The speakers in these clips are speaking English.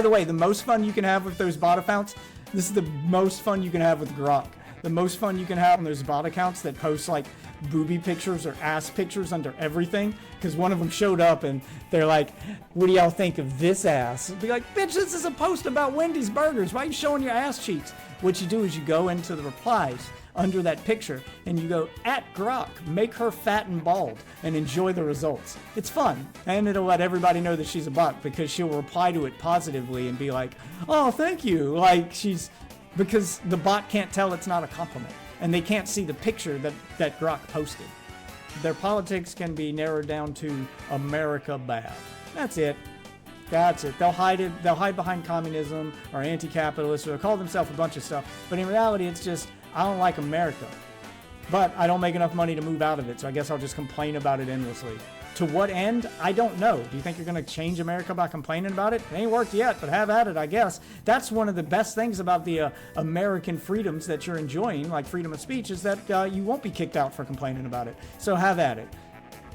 By the way, the most fun you can have with those bot accounts, this is the most fun you can have with Grok. The most fun you can have on those bot accounts that post like booby pictures or ass pictures under everything, because one of them showed up and they're like, what do y'all think of this ass? Be like, bitch, this is a post about Wendy's burgers. Why are you showing your ass cheeks? What you do is you go into the replies under that picture and you go, at Grok, make her fat and bald, and enjoy the results. It's fun, and it'll let everybody know that she's a bot, because she'll reply to it positively and be like, oh, thank you. Like, because the bot can't tell it's not a compliment, and they can't see the picture that Grok posted. Their politics can be narrowed down to America bad. That's it. That's it. They'll hide it. They'll hide behind communism or anti-capitalist, or they'll call themselves a bunch of stuff. But in reality, it's just, I don't like America, but I don't make enough money to move out of it, so I guess I'll just complain about it endlessly. To what end? I don't know. Do you think you're going to change America by complaining about it? It ain't worked yet, but have at it, I guess. That's one of the best things about the American freedoms that you're enjoying, like freedom of speech, is that you won't be kicked out for complaining about it. So have at it.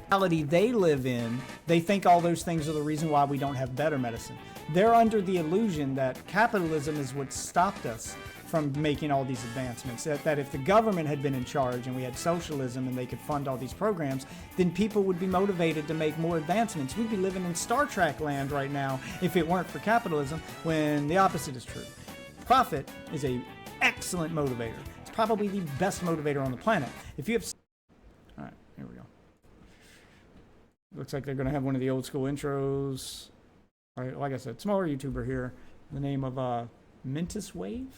The reality they live in, they think all those things are the reason why we don't have better medicine. They're under the illusion that capitalism is what stopped us from making all these advancements, that if the government had been in charge and we had socialism and they could fund all these programs, then people would be motivated to make more advancements. We'd be living in Star Trek land right now if it weren't for capitalism, when the opposite is true. Profit is an excellent motivator. It's probably the best motivator on the planet. If you have... All right, here we go. Looks like they're going to have one of the old school intros. All right, like I said, smaller YouTuber here. The name of Mintus Wave?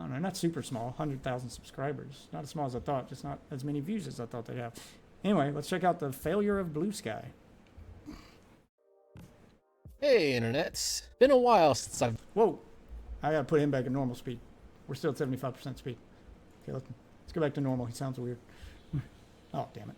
I don't know, not super small, 100,000 subscribers. Not as small as I thought, just not as many views as I thought they'd have. Anyway, let's check out the failure of Bluesky. Hey, Internet. Been a while since I've... Whoa, I gotta put him back at normal speed. We're still at 75% speed. Okay, let's go back to normal. He sounds weird. Oh, damn it.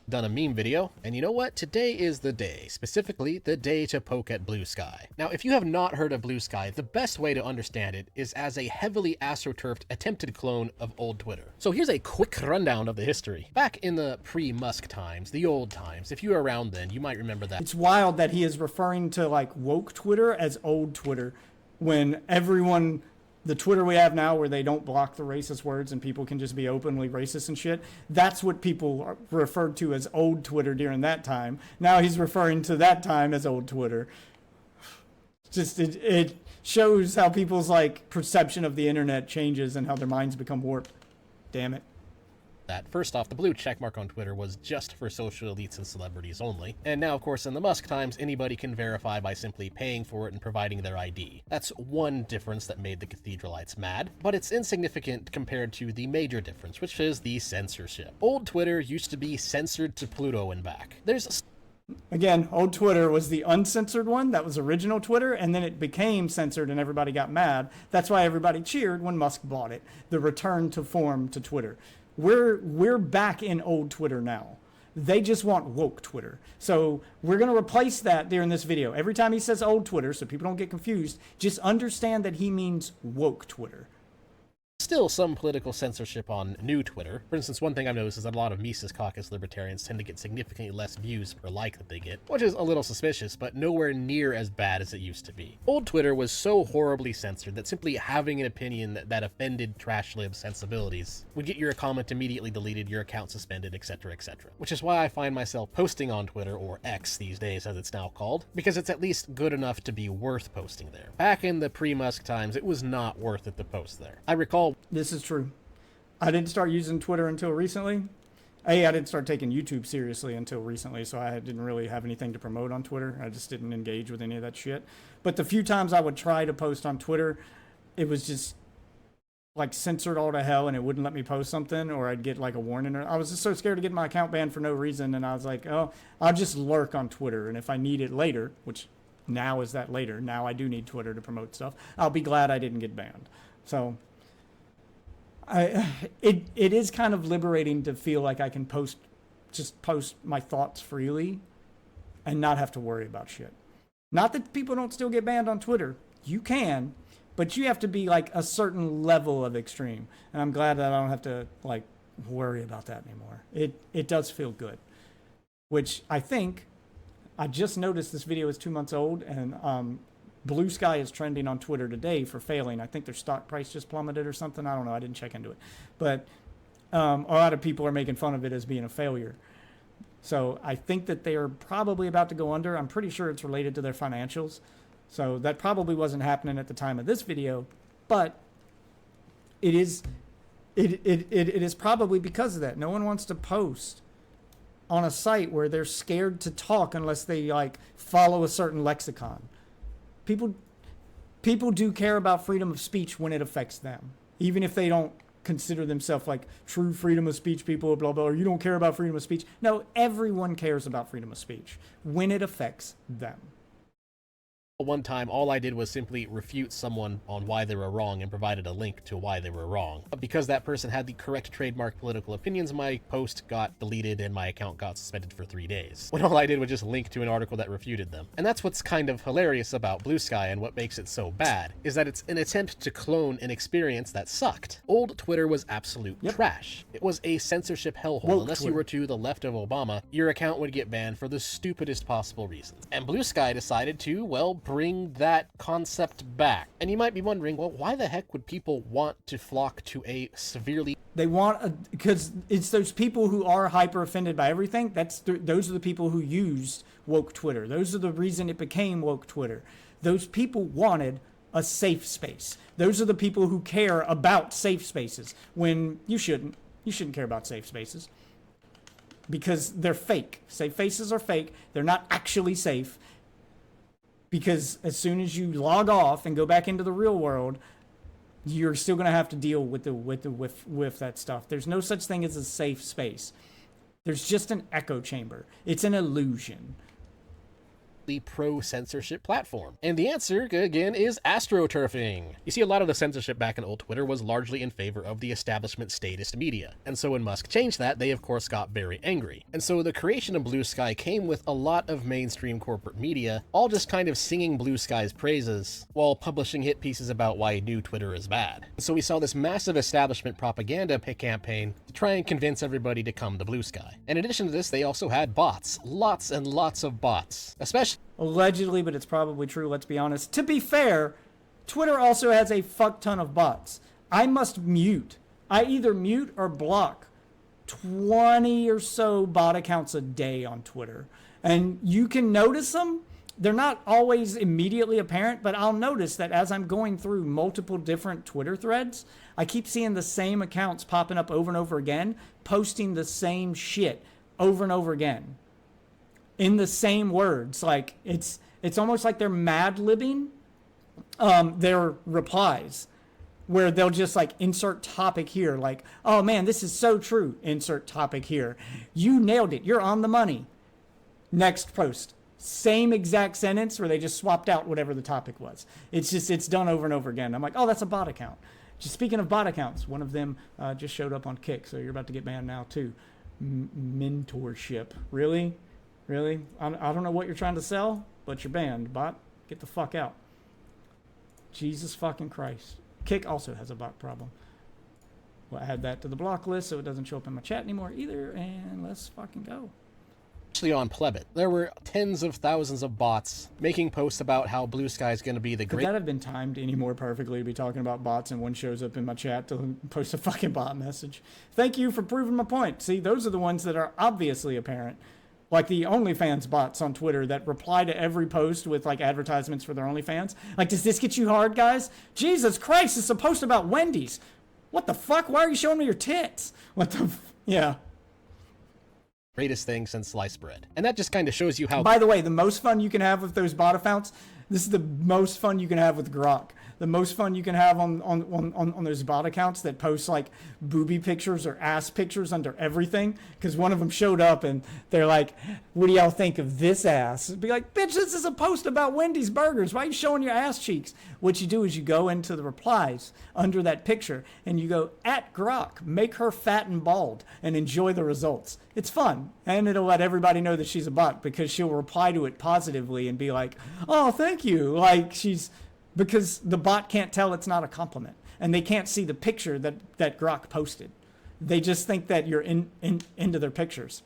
done a meme video, and you know what? Today is the day, specifically the day to poke at Bluesky. Now, if you have not heard of Bluesky, the best way to understand it is as a heavily astroturfed attempted clone of old Twitter. So here's a quick rundown of the history. Back in the pre-Musk times, the old times, if you were around then, you might remember that. It's wild that he is referring to like woke Twitter as old Twitter, when everyone... The Twitter we have now, where they don't block the racist words and people can just be openly racist and shit, that's what people referred to as old Twitter during that time. Now he's referring to that time as old Twitter. Just it shows how people's like perception of the internet changes and how their minds become warped. Damn it. That. First off, the blue checkmark on Twitter was just for social elites and celebrities only. And now, of course, in the Musk times, anybody can verify by simply paying for it and providing their ID. That's one difference that made the Cathedralites mad, but it's insignificant compared to the major difference, which is the censorship. Old Twitter used to be censored to Pluto and back. Again, old Twitter was the uncensored one. That was original Twitter, and then it became censored and everybody got mad. That's why everybody cheered when Musk bought it. The return to form to Twitter. We're back in old Twitter now. They just want woke Twitter. So we're going to replace that during this video. Every time he says old Twitter, so people don't get confused, just understand that he means woke Twitter. Still some political censorship on new Twitter. For instance, one thing I've noticed is that a lot of Mises Caucus libertarians tend to get significantly less views per like that they get, which is a little suspicious, but nowhere near as bad as it used to be. Old Twitter was so horribly censored that simply having an opinion that offended trash lib sensibilities would get your comment immediately deleted, your account suspended, etc, etc. Which is why I find myself posting on Twitter, or X these days as it's now called, because it's at least good enough to be worth posting there. Back in the pre-Musk times, it was not worth it to post there. I recall... This is true. I didn't start using Twitter until recently. I didn't start taking YouTube seriously until recently, so I didn't really have anything to promote on Twitter. I just didn't engage with any of that shit. But the few times I would try to post on Twitter, it was just like censored all to hell and it wouldn't let me post something, or I'd get like a warning. I was just so scared to get my account banned for no reason, and I was like, oh, I'll just lurk on Twitter, and if I need it later, which now is that later, now I do need Twitter to promote stuff, I'll be glad I didn't get banned. So... it is kind of liberating to feel like I can just post my thoughts freely and not have to worry about shit. Not that people don't still get banned on Twitter. You can, but you have to be like a certain level of extreme. And I'm glad that I don't have to like worry about that anymore. It does feel good, which I think I just noticed this video is 2 months old, and Bluesky is trending on Twitter today for failing. I think their stock price just plummeted or something. I don't know. I didn't check into it. But a lot of people are making fun of it as being a failure. So I think that they are probably about to go under. I'm pretty sure it's related to their financials. So that probably wasn't happening at the time of this video, but it is probably because of that. No one wants to post on a site where they're scared to talk unless they like follow a certain lexicon. People do care about freedom of speech when it affects them, even if they don't consider themselves like true freedom of speech people, blah, blah, or you don't care about freedom of speech. No, everyone cares about freedom of speech when it affects them. One time, all I did was simply refute someone on why they were wrong and provided a link to why they were wrong. But because that person had the correct trademark political opinions, my post got deleted and my account got suspended for 3 days. When all I did was just link to an article that refuted them. And that's what's kind of hilarious about Bluesky and what makes it so bad, is that it's an attempt to clone an experience that sucked. Old Twitter was absolute trash. It was a censorship hellhole. Unless you were to the left of Obama, your account would get banned for the stupidest possible reasons. And Bluesky decided to, well, bring that concept back. And you might be wondering, well, why the heck would people want to flock to a severely... They want, because it's those people who are hyper offended by everything. Those are the people who used woke Twitter. Those are the reason it became woke Twitter. Those people wanted a safe space. Those are the people who care about safe spaces when you shouldn't. You shouldn't care about safe spaces because they're fake. Safe spaces are fake. They're not actually safe. Because as soon as you log off and go back into the real world, you're still going to have to deal with that stuff. There's no such thing as a safe space. There's just an echo chamber. It's an illusion. The pro-censorship platform? And the answer, again, is astroturfing. You see, a lot of the censorship back in old Twitter was largely in favor of the establishment statist media. And so when Musk changed that, they of course got very angry. And so the creation of Bluesky came with a lot of mainstream corporate media, all just kind of singing Bluesky's praises, while publishing hit pieces about why new Twitter is bad. And so we saw this massive establishment propaganda campaign to try and convince everybody to come to Bluesky. In addition to this, they also had bots. Lots and lots of bots. Especially allegedly, but it's probably true, let's be honest. To be fair, Twitter also has a fuck ton of bots. I must mute. I either mute or block 20 or so bot accounts a day on Twitter. And you can notice them. They're not always immediately apparent, but I'll notice that as I'm going through multiple different Twitter threads, I keep seeing the same accounts popping up over and over again, posting the same shit over and over again. In the same words. Like it's almost like they're mad-libbing their replies, where they'll just like insert topic here, like, oh man, this is so true, insert topic here, you nailed it, you're on the money, next post, same exact sentence where they just swapped out whatever the topic was. It's done over and over again. I'm like, oh, that's a bot account. Just speaking of bot accounts, one of them just showed up on Kick, so you're about to get banned now too. Mentorship, really? I don't know what you're trying to sell, but you're banned, bot. Get the fuck out. Jesus fucking Christ. Kick also has a bot problem. Well, add that to the block list so it doesn't show up in my chat anymore either, and let's fucking go. On Plebit, there were tens of thousands of bots making posts about how Bluesky is going to be the great... Could that have been timed any more perfectly to be talking about bots and one shows up in my chat to post a fucking bot message? Thank you for proving my point. See, those are the ones that are obviously apparent. Like the OnlyFans bots on Twitter that reply to every post with like advertisements for their OnlyFans. Like, does this get you hard, guys? Jesus Christ, it's a post about Wendy's. What the fuck? Why are you showing me your tits? What the yeah. Greatest thing since sliced bread. And that just kind of shows you how... By the way, the most fun you can have with those bot accounts, this is the most fun you can have with Grok. The most fun you can have on those bot accounts that post like booby pictures or ass pictures under everything. Because one of them showed up and they're like, what do y'all think of this ass? Be like, bitch, this is a post about Wendy's burgers. Why are you showing your ass cheeks? What you do is you go into the replies under that picture and you go, at Grok, make her fat and bald and enjoy the results. It's fun. And it'll let everybody know that she's a bot because she'll reply to it positively and be like, oh, thank you. Like because the bot can't tell it's not a compliment and they can't see the picture that Grok posted. They just think that you're into their pictures.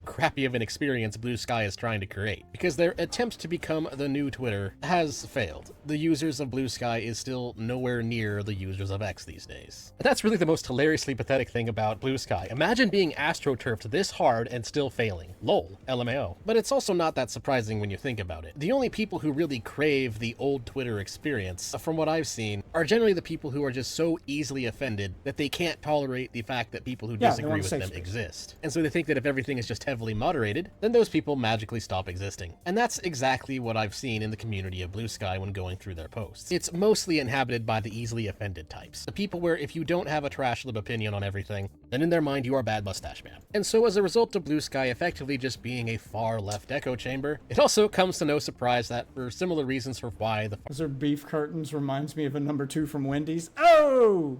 crappy of an experience Bluesky is trying to create, because their attempt to become the new Twitter has failed. The users of Bluesky is still nowhere near the users of X these days. And that's really the most hilariously pathetic thing about Bluesky. Imagine being astroturfed this hard and still failing. Lol, LMAO. But it's also not that surprising when you think about it. The only people who really crave the old Twitter experience, from what I've seen, are generally the people who are just so easily offended that they can't tolerate the fact that people who disagree with them exist. And so they think that if everything is just heavily moderated, then those people magically stop existing. And that's exactly what I've seen in the community of Bluesky when going through their posts. It's mostly inhabited by the easily offended types. The people where if you don't have a trash lib opinion on everything, then in their mind you are bad mustache man. And so as a result of Bluesky effectively just being a far left echo chamber, it also comes to no surprise that for similar reasons for why the Those are beef curtains reminds me of a number 2 from Wendy's. Oh!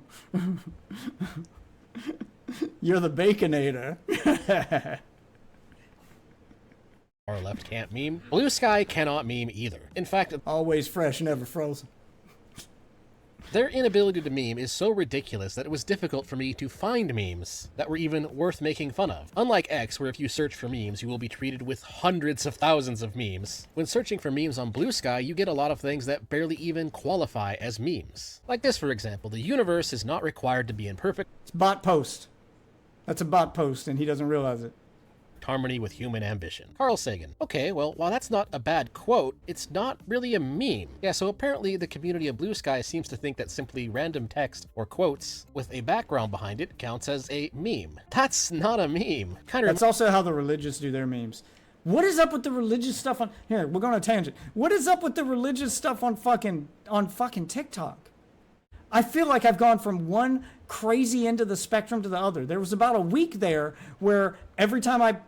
You're the Baconator. far left can't meme, Bluesky cannot meme either. In fact, Always fresh, never frozen. their inability to meme is so ridiculous that it was difficult for me to find memes that were even worth making fun of. Unlike X, where if you search for memes, you will be treated with hundreds of thousands of memes. When searching for memes on Bluesky, you get a lot of things that barely even qualify as memes. Like this, for example: the universe is not required to be in perfect It's bot post. That's a bot post, and he doesn't realize it. harmony with human ambition. Carl Sagan. Okay, well, while that's not a bad quote, it's not really a meme. Yeah, so apparently the community of Bluesky seems to think that simply random text or quotes with a background behind it counts as a meme. That's not a meme. That's also how the religious do their memes. What is up with the religious stuff on... Here, we're going on a tangent. What is up with the religious stuff on fucking TikTok? I feel like I've gone from one crazy end of the spectrum to the other. There was about a week there where every time I'd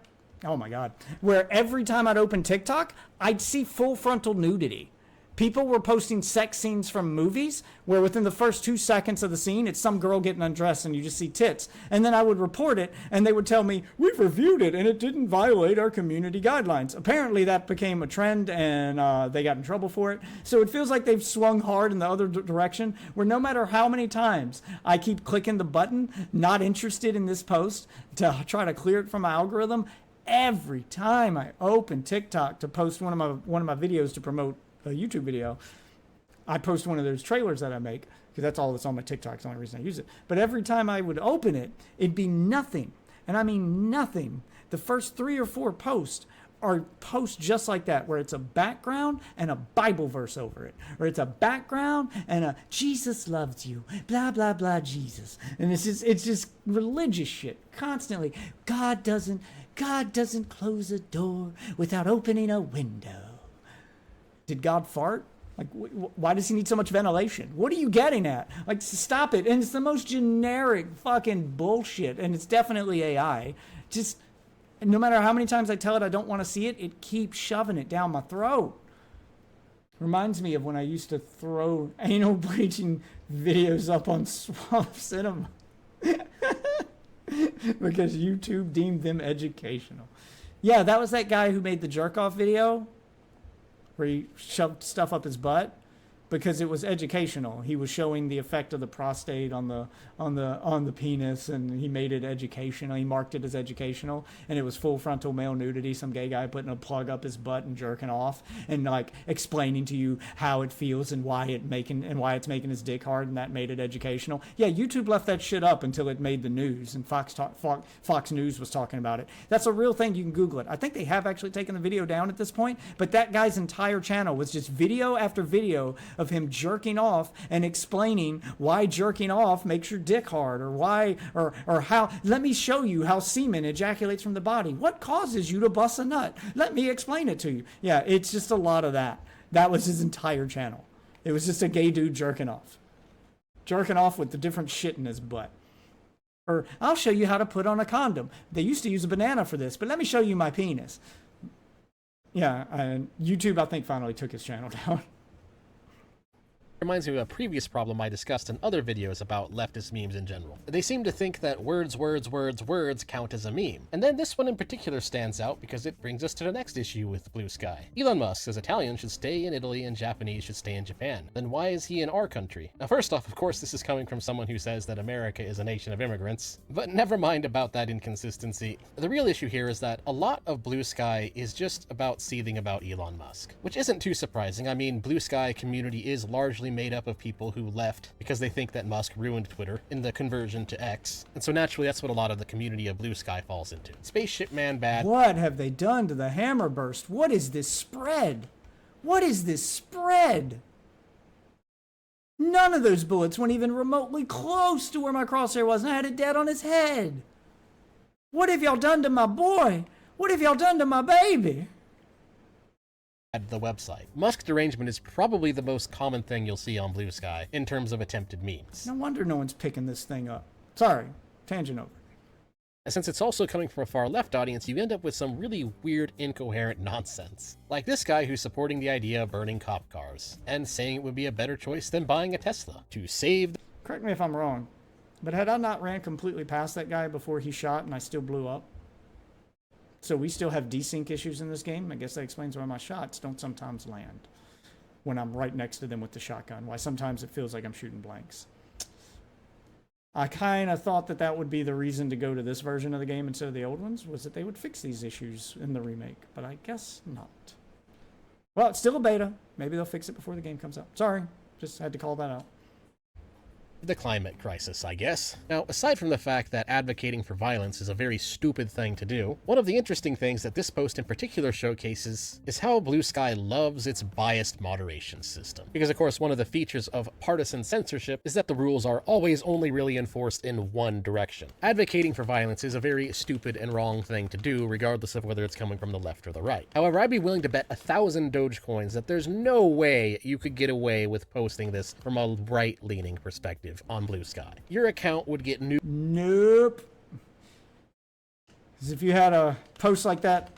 open TikTok, I'd see full frontal nudity. People were posting sex scenes from movies where within the first 2 seconds of the scene, it's some girl getting undressed and you just see tits. And then I would report it and they would tell me, we've reviewed it and it didn't violate our community guidelines. Apparently that became a trend and they got in trouble for it. So it feels like they've swung hard in the other direction where no matter how many times I keep clicking the button, not interested in this post, to try to clear it from my algorithm, every time I open TikTok to post one of my videos to promote a YouTube video, I post one of those trailers that I make, because that's all that's on my TikTok. It's the only reason I use it. But every time I would open it, it'd be nothing. And I mean nothing. The first 3 or 4 posts are posts just like that, where it's a background and a Bible verse over it. Or it's a background and a Jesus loves you, blah, blah, blah, Jesus. And it's just religious shit constantly. God doesn't close a door without opening a window. Did God fart? Like, why does he need so much ventilation? What are you getting at? Like, stop it. And it's the most generic fucking bullshit. And it's definitely AI. Just, no matter how many times I tell it I don't want to see it, it keeps shoving it down my throat. Reminds me of when I used to throw anal bleaching videos up on Swamp Cinema. Because YouTube deemed them educational. Yeah, that was that guy who made the jerk-off video where he shoved stuff up his butt because it was educational. He was showing the effect of the prostate on the penis, and he made it educational. He marked it as educational, and it was full frontal male nudity. Some gay guy putting a plug up his butt and jerking off, and like explaining to you how it feels and why it's making his dick hard, and that made it educational. Yeah, YouTube left that shit up until it made the news, and Fox News was talking about it. That's a real thing. You can Google it. I think they have actually taken the video down at this point, but that guy's entire channel was just video after video of him jerking off and explaining why jerking off makes your dick hard, or why, or how. Let me show you how semen ejaculates from the body. What causes you to bust a nut? Let me explain it to you. Yeah, it's just a lot of that. That was his entire channel. It was just a gay dude jerking off with the different shit in his butt. Or, I'll show you how to put on a condom. They used to use a banana for this, but let me show you my penis. Yeah, and YouTube, I think, finally took his channel down. Reminds me of a previous problem I discussed in other videos about leftist memes in general. They seem to think that words count as a meme. And then this one in particular stands out because it brings us to the next issue with Bluesky. Elon Musk says Italians should stay in Italy and Japanese should stay in Japan. Then why is he in our country? Now first off, of course this is coming from someone who says that America is a nation of immigrants. But never mind about that inconsistency. The real issue here is that a lot of Bluesky is just about seething about Elon Musk. Which isn't too surprising. I mean, Bluesky community is largely made up of people who left because they think that Musk ruined Twitter in the conversion to X, and so naturally that's what a lot of the community of Bluesky falls into. Spaceship Man bad. What have they done to the Hammerburst? What is this spread? What is this spread? None of those bullets went even remotely close to where my crosshair was, and I had it dead on his head. What have y'all done to my boy? What have y'all done to my baby? At the website. Musk derangement is probably the most common thing you'll see on Bluesky in terms of attempted memes. No wonder no one's picking this thing up. Sorry, tangent over. And since it's also coming from a far left audience, you end up with some really weird, incoherent nonsense. Like this guy who's supporting the idea of burning cop cars, and saying it would be a better choice than buying a Tesla to save the— Correct me if I'm wrong, but had I not ran completely past that guy before he shot and I still blew up? So we still have desync issues in this game. I guess that explains why my shots don't sometimes land when I'm right next to them with the shotgun. Why sometimes it feels like I'm shooting blanks. I kind of thought that that would be the reason to go to this version of the game instead of the old ones, was that they would fix these issues in the remake, but I guess not. Well, it's still a beta. Maybe they'll fix it before the game comes out. Sorry, just had to call that out. The climate crisis, I guess. Now, aside from the fact that advocating for violence is a very stupid thing to do, one of the interesting things that this post in particular showcases is how Bluesky loves its biased moderation system. Because of course, one of the features of partisan censorship is that the rules are always only really enforced in one direction. Advocating for violence is a very stupid and wrong thing to do, regardless of whether it's coming from the left or the right. However, I'd be willing to bet 1,000 Dogecoins that there's no way you could get away with posting this from a right-leaning perspective on Bluesky. Your account would get Nope. Because if you had a post like that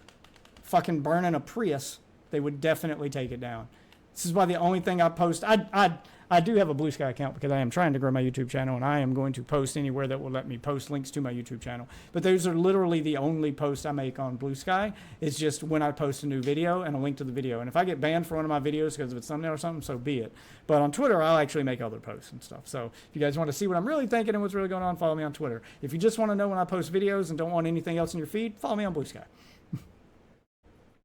fucking burning a Prius, they would definitely take it down. This is why the only thing I post, I do have a Bluesky account because I am trying to grow my YouTube channel, and I am going to post anywhere that will let me post links to my YouTube channel. But those are literally the only posts I make on Bluesky. It's just when I post a new video and a link to the video. And if I get banned for one of my videos because of its thumbnail or something, so be it. But on Twitter, I'll actually make other posts and stuff. So if you guys want to see what I'm really thinking and what's really going on, follow me on Twitter. If you just want to know when I post videos and don't want anything else in your feed, follow me on Bluesky.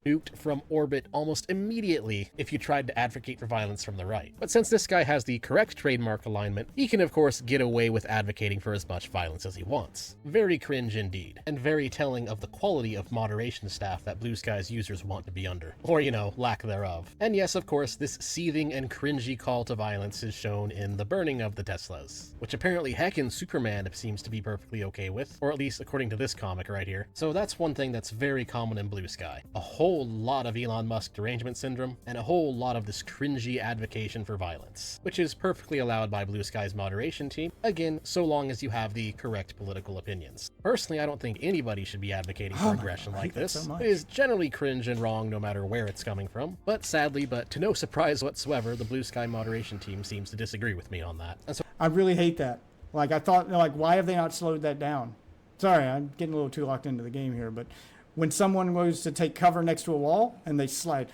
nuked from orbit almost immediately if you tried to advocate for violence from the right. But since this guy has the correct trademark alignment, he can of course get away with advocating for as much violence as he wants. Very cringe indeed, and very telling of the quality of moderation staff that Bluesky's users want to be under. Or, you know, lack thereof. And yes, of course, this seething and cringy call to violence is shown in the burning of the Teslas, which apparently heckin' Superman seems to be perfectly okay with, or at least according to this comic right here. So that's one thing that's very common in Bluesky. A whole lot of Elon Musk derangement syndrome, and a whole lot of this cringy advocation for violence, which is perfectly allowed by Bluesky's moderation team, again, so long as you have the correct political opinions. Personally, I don't think anybody should be advocating for aggression like this. So it is generally cringe and wrong no matter where it's coming from, but sadly, but to no surprise whatsoever, the Bluesky moderation team seems to disagree with me on that. And so I really hate that. Like, I thought, like, why have they not slowed that down? Sorry, I'm getting a little too locked into the game here, but when someone goes to take cover next to a wall and they slide,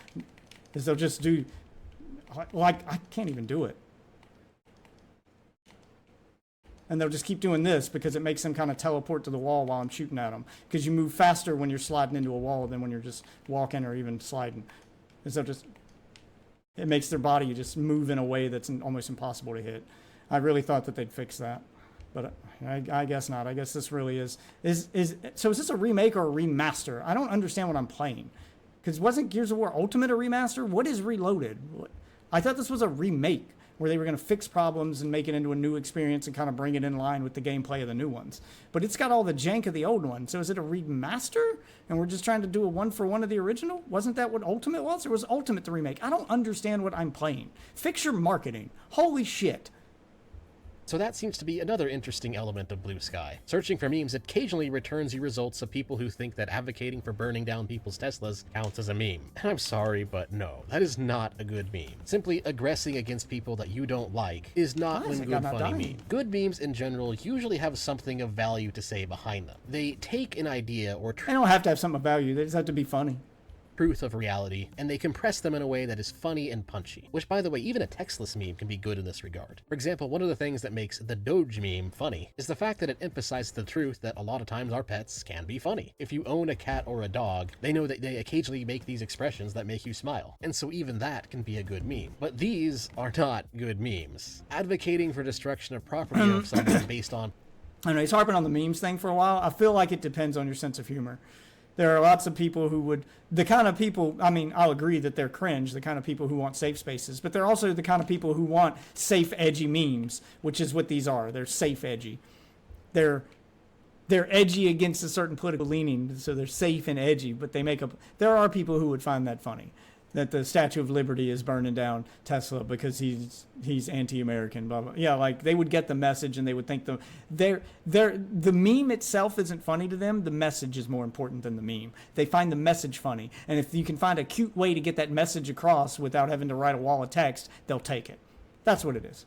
is they'll just do, like, I can't even do it. And they'll just keep doing this because it makes them kind of teleport to the wall while I'm shooting at them. Because you move faster when you're sliding into a wall than when you're just walking or even sliding. And so just, it makes their body just move in a way that's almost impossible to hit. I really thought that they'd fix that, but I guess not. I guess this really is so is this a remake or a remaster? I don't understand what I'm playing. Because wasn't Gears of War Ultimate a remaster? What is Reloaded? I thought this was a remake where they were going to fix problems and make it into a new experience and kind of bring it in line with the gameplay of the new ones. But it's got all the jank of the old one. So is it a remaster? And we're just trying to do a one-for-one of the original? Wasn't that what Ultimate was? Or was Ultimate the remake? I don't understand what I'm playing. Fix your marketing. Holy shit. So that seems to be another interesting element of Bluesky. Searching for memes occasionally returns you results of people who think that advocating for burning down people's Teslas counts as a meme. And I'm sorry, but no, that is not a good meme. Simply aggressing against people that you don't like is not one good funny meme. Good memes in general usually have something of value to say behind them. They take an idea or They don't have to have something of value, they just have to be funny. Truth of reality, and they compress them in a way that is funny and punchy. Which, by the way, even a textless meme can be good in this regard. For example, one of the things that makes the Doge meme funny is the fact that it emphasizes the truth that a lot of times our pets can be funny. If you own a cat or a dog, they know that they occasionally make these expressions that make you smile. And so even that can be a good meme. But these are not good memes. Advocating for destruction of property of something based on... I know, he's harping on the memes thing for a while. I feel like it depends on your sense of humor. There are lots of people who would, the kind of people, I mean, I'll agree that they're cringe, the kind of people who want safe spaces, but they're also the kind of people who want safe, edgy memes, which is what these are. They're safe, edgy. They're edgy against a certain political leaning, so they're safe and edgy, but they make up, there are people who would find that funny, that the Statue of Liberty is burning down Tesla because he's anti-American, blah, blah. Yeah, like, they would get the message and they would think the meme itself isn't funny to them. The message is more important than the meme. They find the message funny. And if you can find a cute way to get that message across without having to write a wall of text, they'll take it. That's what it is.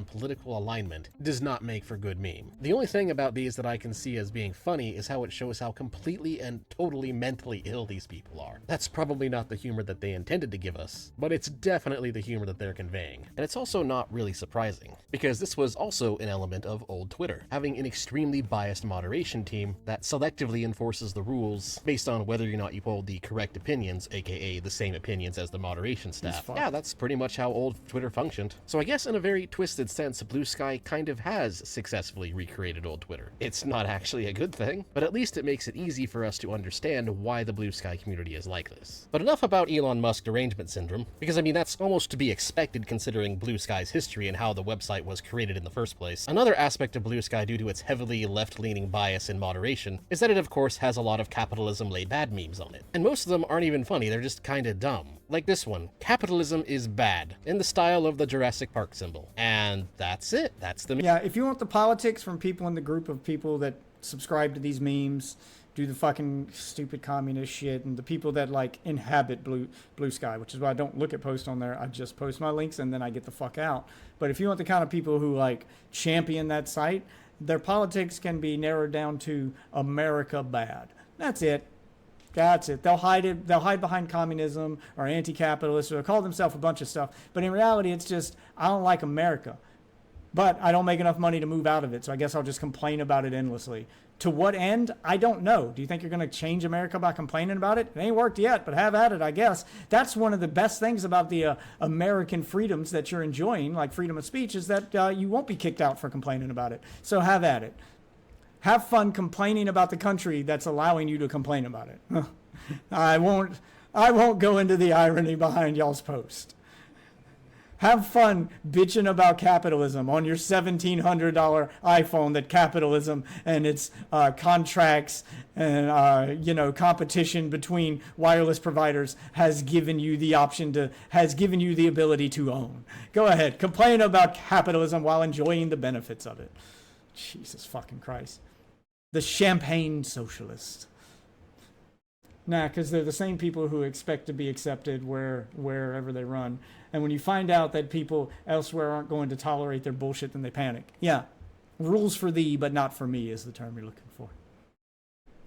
Political alignment does not make for good meme. The only thing about these that I can see as being funny is how it shows how completely and totally mentally ill these people are. That's probably not the humor that they intended to give us, but it's definitely the humor that they're conveying. And it's also not really surprising, because this was also an element of old Twitter, having an extremely biased moderation team that selectively enforces the rules based on whether or not you hold the correct opinions, aka the same opinions as the moderation staff. Yeah, that's pretty much how old Twitter functioned. So I guess in a very twisted sense, Bluesky kind of has successfully recreated old Twitter. It's not actually a good thing, but at least it makes it easy for us to understand why the Bluesky community is like this. But enough about Elon Musk derangement syndrome, because I mean that's almost to be expected considering Bluesky's history and how the website was created in the first place. Another aspect of Bluesky due to its heavily left-leaning bias in moderation is that it of course has a lot of capitalism laid bad memes on it. And most of them aren't even funny, they're just kinda dumb. Like this one, capitalism is bad, in the style of the Jurassic Park symbol. And that's it. That's the... Yeah, if you want the politics from people in the group of people that subscribe to these memes, do the fucking stupid communist shit, and the people that like inhabit Bluesky, which is why I don't look at posts on there. I just post my links and then I get the fuck out. But if you want the kind of people who like champion that site, their politics can be narrowed down to America bad. That's it. That's it. They'll hide it. They'll hide behind communism or anti-capitalist, or they'll call themselves a bunch of stuff. But in reality, it's just, I don't like America. But I don't make enough money to move out of it, so I guess I'll just complain about it endlessly. To what end? I don't know. Do you think you're going to change America by complaining about it? It ain't worked yet, but have at it, I guess. That's one of the best things about the American freedoms that you're enjoying, like freedom of speech, is that you won't be kicked out for complaining about it. So have at it. Have fun complaining about the country that's allowing you to complain about it. I won't go into the irony behind y'all's post. Have fun bitching about capitalism on your $1,700 iPhone, that capitalism and its contracts and competition between wireless providers has given you the ability to own. Go ahead, complain about capitalism while enjoying the benefits of it. Jesus fucking Christ. The champagne socialist. Nah, because they're the same people who expect to be accepted wherever they run. And when you find out that people elsewhere aren't going to tolerate their bullshit, then they panic. Yeah, rules for thee, but not for me is the term you're looking for.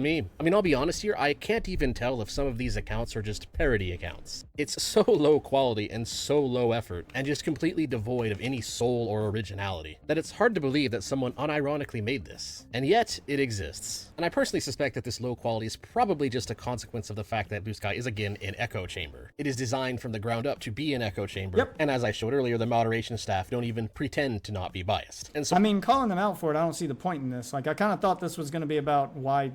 Me. I mean, I'll be honest here, I can't even tell if some of these accounts are just parody accounts. It's so low quality and so low effort, and just completely devoid of any soul or originality, that it's hard to believe that someone unironically made this. And yet, it exists. And I personally suspect that this low quality is probably just a consequence of the fact that Bluesky is again an echo chamber. It is designed from the ground up to be an echo chamber, yep. And as I showed earlier, the moderation staff don't even pretend to not be biased. And so, I mean, calling them out for it, I don't see the point in this. Like, I kind of thought this was going to be about why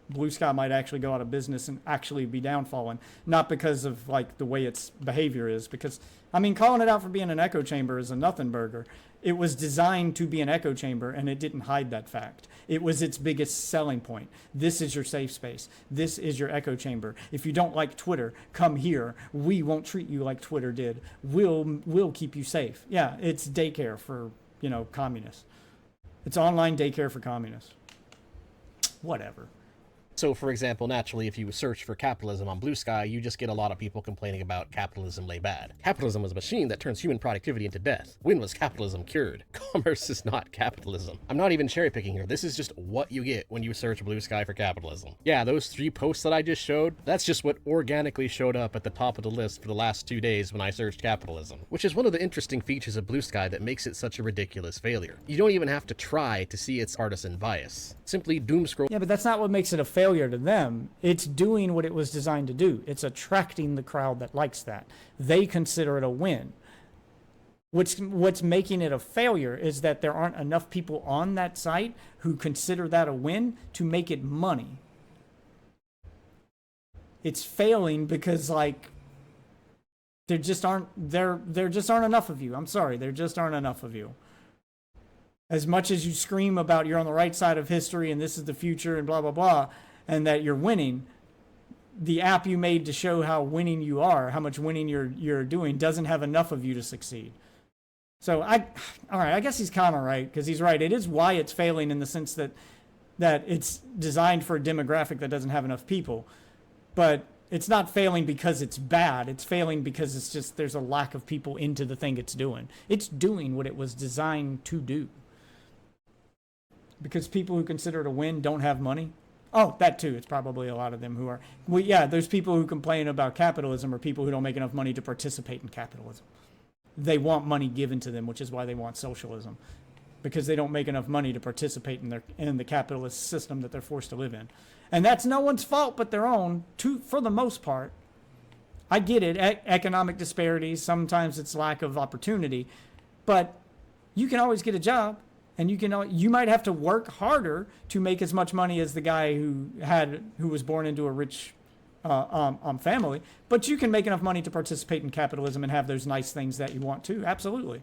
Bluesky might actually go out of business and actually be downfallen, not because of like the way its behavior is, because I mean, calling it out for being an echo chamber is a nothing burger. It was designed to be an echo chamber, and it didn't hide that fact. It was its biggest selling point. This is your safe space. This is your echo chamber. If you don't like Twitter, come here. We won't treat you like Twitter did. We'll keep you safe. Yeah, it's daycare for communists. It's online daycare for communists. Whatever. So, for example, naturally, if you search for capitalism on Bluesky, you just get a lot of people complaining about capitalism lay bad. Capitalism was a machine that turns human productivity into death. When was capitalism cured? Commerce is not capitalism. I'm not even cherry picking here. This is just what you get when you search Bluesky for capitalism. Yeah, those 3 posts that I just showed, that's just what organically showed up at the top of the list for the last 2 days when I searched capitalism, which is one of the interesting features of Bluesky that makes it such a ridiculous failure. You don't even have to try to see its partisan bias. Simply doom scroll. Yeah, but that's not what makes it a failure to them. It's doing what it was designed to do. It's attracting the crowd that likes that. They consider it a win. What's making it a failure is that there aren't enough people on that site who consider that a win to make it money. It's failing because there just aren't enough of you. I'm sorry, there just aren't enough of you. As much as you scream about you're on the right side of history and this is the future and blah, blah, blah, and that you're winning, the app you made to show how winning you are, how much winning you're doing, doesn't have enough of you to succeed. So, all right, I guess he's kind of right, because he's right. It is why it's failing in the sense that it's designed for a demographic that doesn't have enough people. But it's not failing because it's bad. It's failing because it's just there's a lack of people into the thing it's doing. It's doing what it was designed to do. Because people who consider it a win don't have money. Oh, that too. It's probably a lot of them who are. Well, yeah, there's people who complain about capitalism or people who don't make enough money to participate in capitalism. They want money given to them, which is why they want socialism. Because they don't make enough money to participate in the capitalist system that they're forced to live in. And that's no one's fault but their own, for the most part. I get it, economic disparities, sometimes it's lack of opportunity, but you can always get a job. And you might have to work harder to make as much money as the guy who was born into a rich family, but you can make enough money to participate in capitalism and have those nice things that you want to. Absolutely.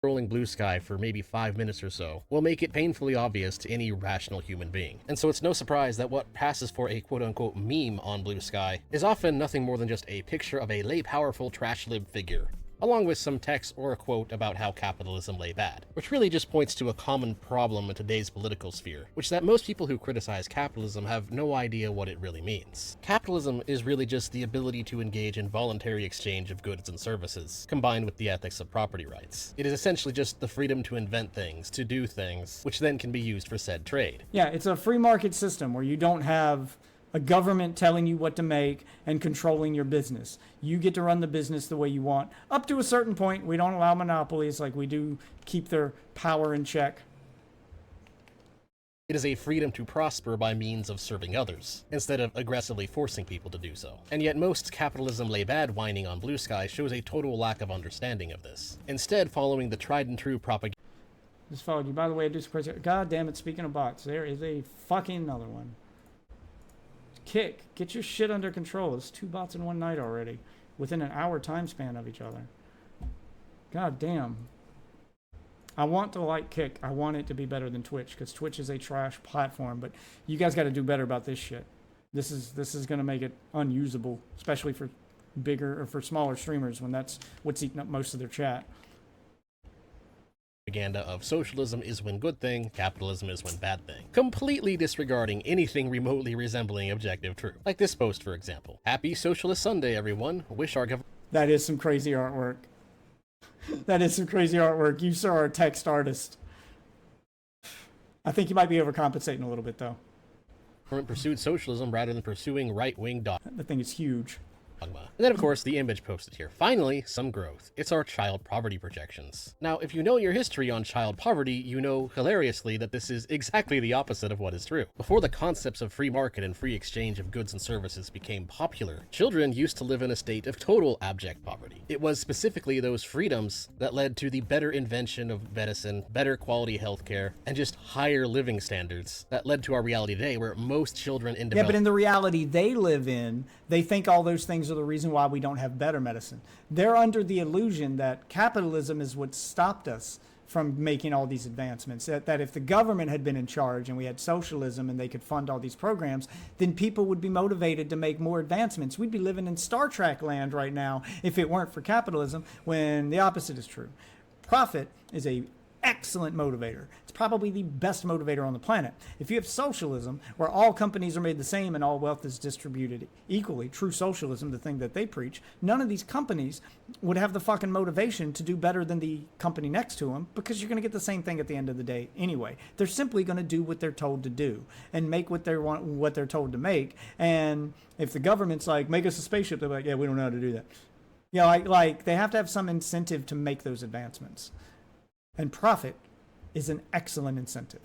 Scrolling Bluesky for maybe 5 minutes or so will make it painfully obvious to any rational human being. And so it's no surprise that what passes for a quote-unquote meme on Bluesky is often nothing more than just a picture of a lay powerful trash lib figure, along with some text or a quote about how capitalism lay bad, which really just points to a common problem in today's political sphere, which is that most people who criticize capitalism have no idea what it really means. Capitalism is really just the ability to engage in voluntary exchange of goods and services, combined with the ethics of property rights. It is essentially just the freedom to invent things, to do things, which then can be used for said trade. Yeah, it's a free market system where you don't have a government telling you what to make and controlling your business. You get to run the business the way you want. Up to a certain point, we don't allow monopolies, like we do keep their power in check. It is a freedom to prosper by means of serving others, instead of aggressively forcing people to do so. And yet most capitalism lay bad whining on Bluesky shows a total lack of understanding of this, instead following the tried and true propaganda. Just followed you. By the way, I do surprise you. God damn it, speaking of bots, there is a fucking another one. Kick, get your shit under control. It's 2 bots in one night already, within an hour time span of each other. God damn. I want to like Kick. I want it to be better than Twitch, because Twitch is a trash platform, but you guys got to do better about this shit. This is going to make it unusable, especially for bigger or for smaller streamers when that's what's eating up most of their chat. Propaganda of socialism is when good thing, capitalism is when bad thing, completely disregarding anything remotely resembling objective truth. Like this post, for example. Happy Socialist Sunday, everyone. Wish our government... That is some crazy artwork. That is some crazy artwork. You, sir, are a text artist. I think you might be overcompensating a little bit, though. Pursued socialism rather than pursuing right-wing dogma. The thing is huge. And then, of course, the image posted here. Finally, some growth. It's our child poverty projections. Now, if you know your history on child poverty, you know, hilariously, that this is exactly the opposite of what is true. Before the concepts of free market and free exchange of goods and services became popular, children used to live in a state of total abject poverty. It was specifically those freedoms that led to the better invention of medicine, better quality healthcare, and just higher living standards that led to our reality today, where most children in Yeah, but in the reality they live in, they think all those things are the reason why we don't have better medicine. They're under the illusion that capitalism is what stopped us from making all these advancements. That if the government had been in charge and we had socialism and they could fund all these programs, then people would be motivated to make more advancements. We'd be living in Star Trek land right now if it weren't for capitalism, when the opposite is true. Profit is a excellent motivator. It's probably the best motivator on the planet. If you have socialism, where all companies are made the same and all wealth is distributed equally, true socialism, the thing that they preach, none of these companies would have the fucking motivation to do better than the company next to them, because you're going to get the same thing at the end of the day anyway. They're simply going to do what they're told to do and make what they want, what they're told to make. And if the government's like, make us a spaceship, they're like, yeah, we don't know how to do that. Yeah, like they have to have some incentive to make those advancements. And profit is an excellent incentive.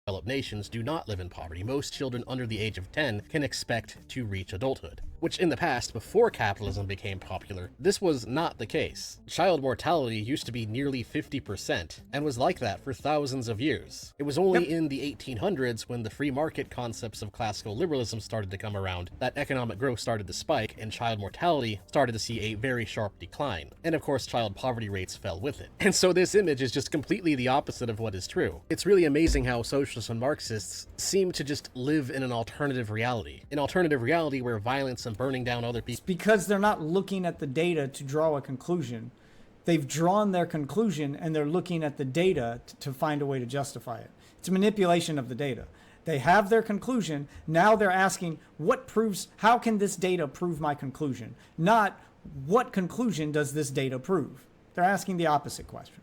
Developed nations do not live in poverty. Most children under the age of 10 can expect to reach adulthood, which in the past, before capitalism became popular, this was not the case. Child mortality used to be nearly 50% and was like that for thousands of years. It was only in the 1800s, when the free market concepts of classical liberalism started to come around, that economic growth started to spike and child mortality started to see a very sharp decline. And of course, child poverty rates fell with it. And so this image is just completely the opposite of what is true. It's really amazing how socialists and Marxists seem to just live in an alternative reality. An alternative reality where violence and burning down other people. It's because they're not looking at the data to draw a conclusion. They've drawn their conclusion and they're looking at the data to find a way to justify it. It's a manipulation of the data. They have their conclusion. Now they're asking, how can this data prove my conclusion? Not, what conclusion does this data prove? They're asking the opposite question.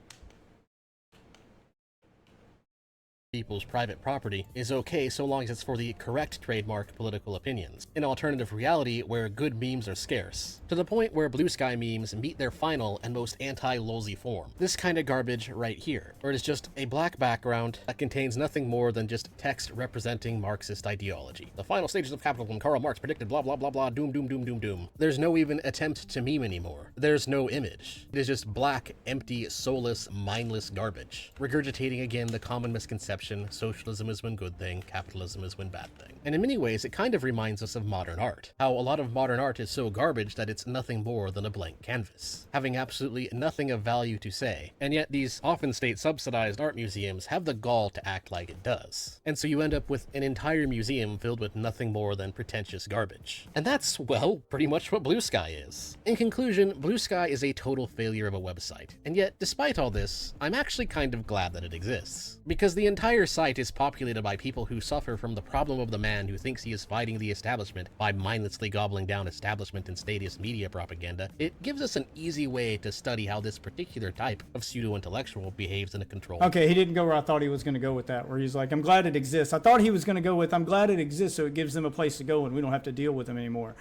People's private property is okay so long as it's for the correct trademark political opinions. An alternative reality where good memes are scarce, to the point where Bluesky memes meet their final and most anti-lolzy form. This kind of garbage right here, where it is just a black background that contains nothing more than just text representing Marxist ideology. The final stages of capitalism, Karl Marx predicted blah blah blah blah, doom doom doom doom doom. There's no even attempt to meme anymore. There's no image. It is just black, empty, soulless, mindless garbage, regurgitating again the common misconception socialism is one good thing, capitalism is one bad thing. And in many ways, it kind of reminds us of modern art. How a lot of modern art is so garbage that it's nothing more than a blank canvas, having absolutely nothing of value to say. And yet these often state-subsidized art museums have the gall to act like it does. And so you end up with an entire museum filled with nothing more than pretentious garbage. And that's, well, pretty much what Bluesky is. In conclusion, Bluesky is a total failure of a website. And yet, despite all this, I'm actually kind of glad that it exists. Because the entire site is populated by people who suffer from the problem of the man who thinks he is fighting the establishment by mindlessly gobbling down establishment and statist media propaganda. It gives us an easy way to study how this particular type of pseudo-intellectual behaves in a controlled way. Okay, he didn't go where I thought he was going to go with that, where he's like, I'm glad it exists. I thought he was going to go with, I'm glad it exists so it gives them a place to go and we don't have to deal with them anymore,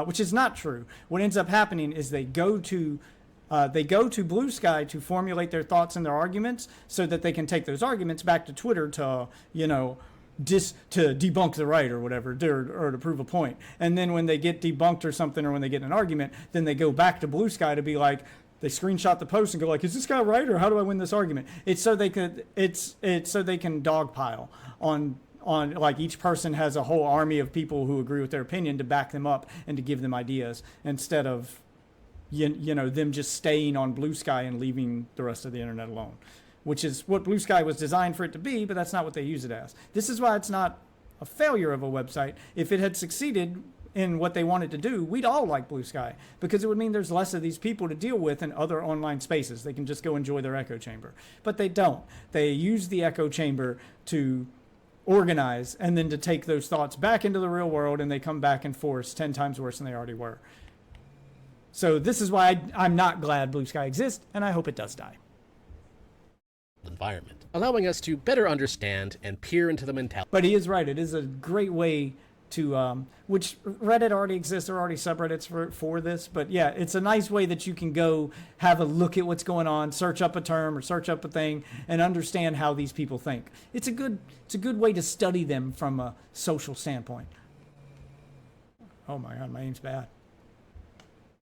which is not true. What ends up happening is they go to Bluesky to formulate their thoughts and their arguments so that they can take those arguments back to Twitter to, to debunk the right or whatever, or to prove a point. And then when they get debunked or something, or when they get in an argument, then they go back to Bluesky to be like, they screenshot the post and go like, is this guy right, or how do I win this argument? It's so they can dogpile on like each person has a whole army of people who agree with their opinion to back them up and to give them ideas, instead of them just staying on Bluesky and leaving the rest of the internet alone, which is what Bluesky was designed for it to be, but that's not what they use it as. This is why it's not a failure of a website. If it had succeeded in what they wanted to do, we'd all like Bluesky, because it would mean there's less of these people to deal with in other online spaces. They can just go enjoy their echo chamber. But they don't. They use the echo chamber to organize and then to take those thoughts back into the real world, and they come back in force 10 times worse than they already were. So this is why I'm not glad Bluesky exists, and I hope it does die. Environment, allowing us to better understand and peer into the mentality. But he is right. It is a great way to, which Reddit already exists. There are already subreddits for this. But yeah, it's a nice way that you can go have a look at what's going on, search up a term or search up a thing, and understand how these people think. It's a good way to study them from a social standpoint. Oh my God, my aim's bad.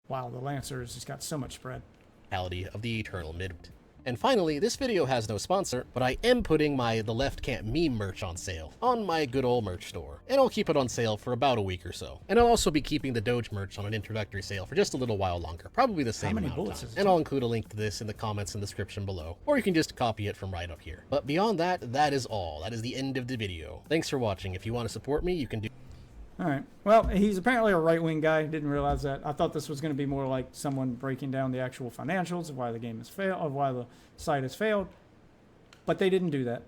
Wow, the Lancer has just got so much spread. Of the eternal midwit. And finally, this video has no sponsor, but I am putting my The Left Can't Meme merch on sale on my good old merch store. And I'll keep it on sale for about a week or so. And I'll also be keeping the Doge merch on an introductory sale for just a little while longer, probably the same amount of time. And I'll include a link to this in the comments and description below, or you can just copy it from right up here. But beyond that, that is all. That is the end of the video. Thanks for watching. If you want to support me, you can do All right. Well, he's apparently a right-wing guy. Didn't realize that. I thought this was going to be more like someone breaking down the actual financials of why the game has failed, of why the site has failed. But they didn't do that.